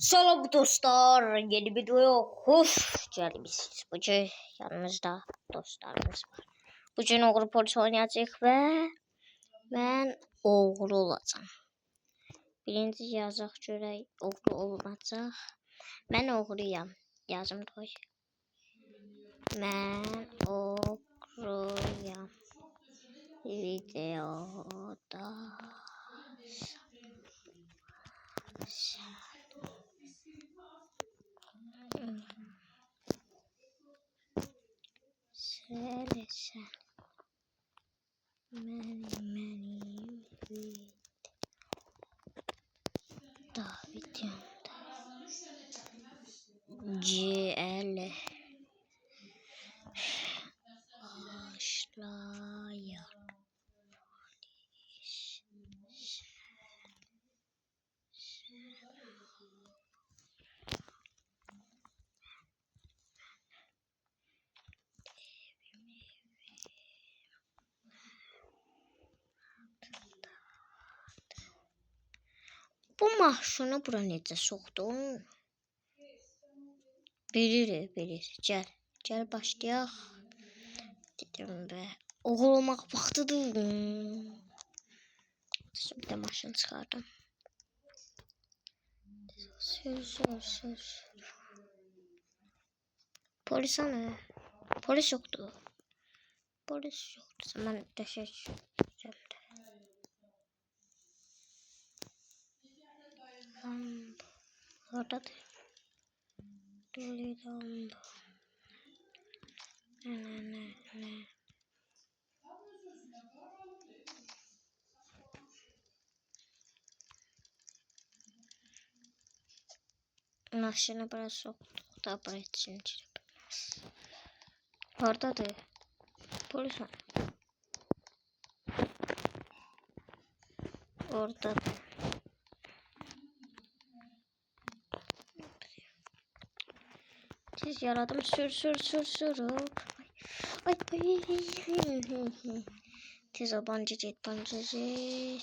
Selam dostlar, yeni videoya hoş geldiniz. Bugün yanımızda dostlarımız var. Bugün oğru polis oynayacak ve ben oğru olacağım. Birinci yazaq görək oğru olacaq. Ben oğruyam. Yazım koy. Ben oğruyam. Videoda söylesen benim videomda GL başlıyor. Bu maşını bura necə soxdun? Bilir. Gəl başlayaq. Dedim be. Oğul olmaq vaxtıdır. Şimdi de maşını çıxardım. Sür. Polis ana. Polis yoktu. Zaman teşekkür ederim. Orada da. Ne. Maşını buraya soktuk da buraya zincir. Orada da. Polis var. Orada da. Siz yaradım sür. Ay. Tez o bungee jet. Sür.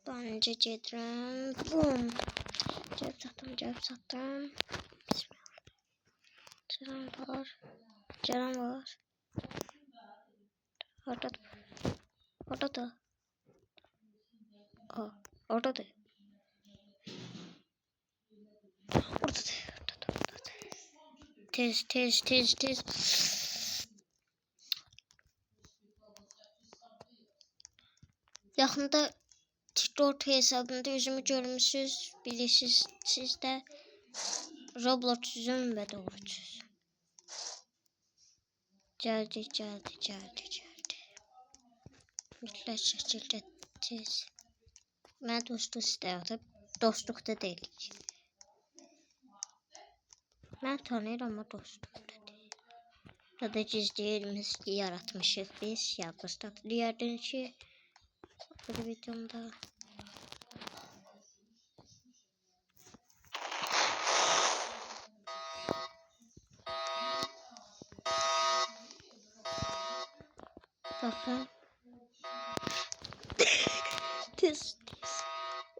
Bungee jet run. Boom. Cep sattım. Bismillah. Ceren var. Orada da. Orada da. Tez. Yaxında TikTok hesabında yüzümü görmüşsünüz. Bilirsiniz siz de Roblox yüzüm ve doğrucuz. Geldi. Mütləq şəkildə tez. Mən dostu istəyirdim. Dostluqda deyilik. Mən tanıyıram ama dostluqda deyil. Burada gizli yerimiz yaratmışıq biz. Yalnızda deyərdin ki bu videomda bakın. Tez.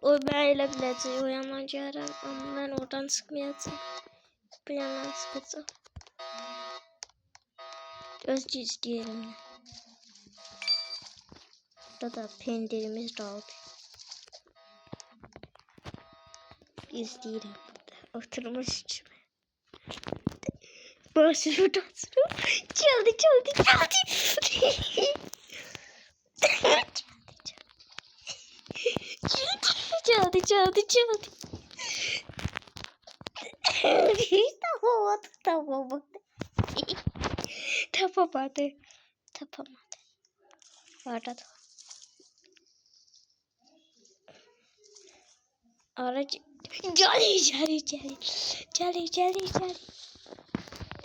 O ben elə biləcək. O yandan gəlirəm. Amma mən oradan çıxmayacağım. Bu yandan çıxacağım. Öz gizli yerimdə. Burada da pendirimiz qaldı. İzləyirəm burada. Oturmuş kimi. Başı şuradan sürüyor. Çaldı. Çaldı. Tapamadı. Orada da. Aracı. Cari.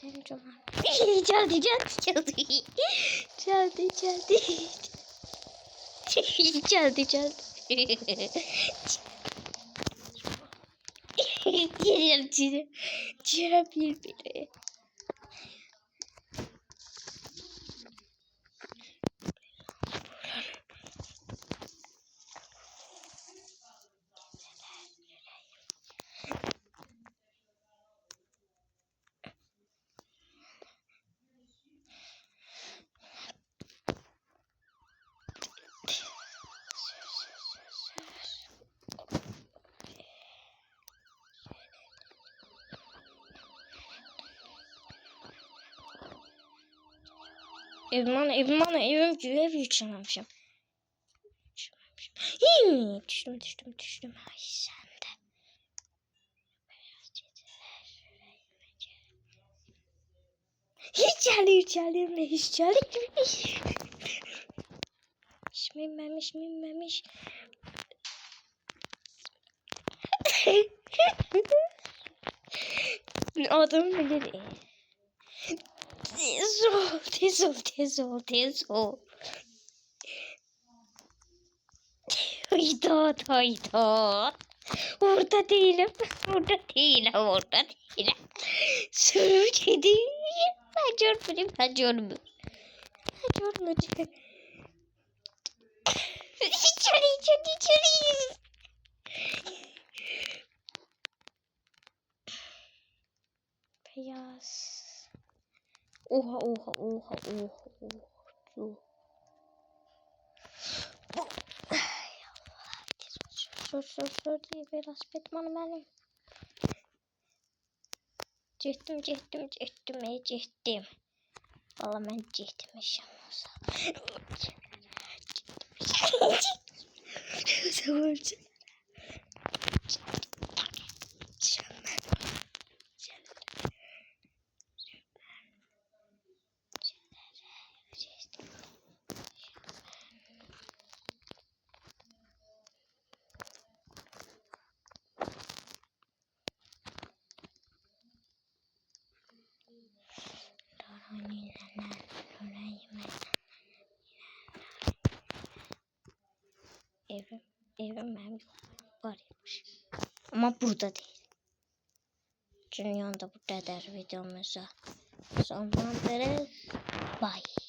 Benim zaman. Çaldı. Cire birbiri. Evim yükselmişim. Düştüm. Ay sen de. Hiç Şişmemiş. Adam bilir. Tez ol. Hayda. Orada değilim. Sırrı kedi. Ben görmedim. İçeri. Beyaz. Oha. Sor diye biraz Batman benim. Cehtim. Valla ben cehtmişim olsa. Evim benim varmış. Ama burada değil. Çünkü yanında buradadır videomuza. Sonlandırırız. Bye.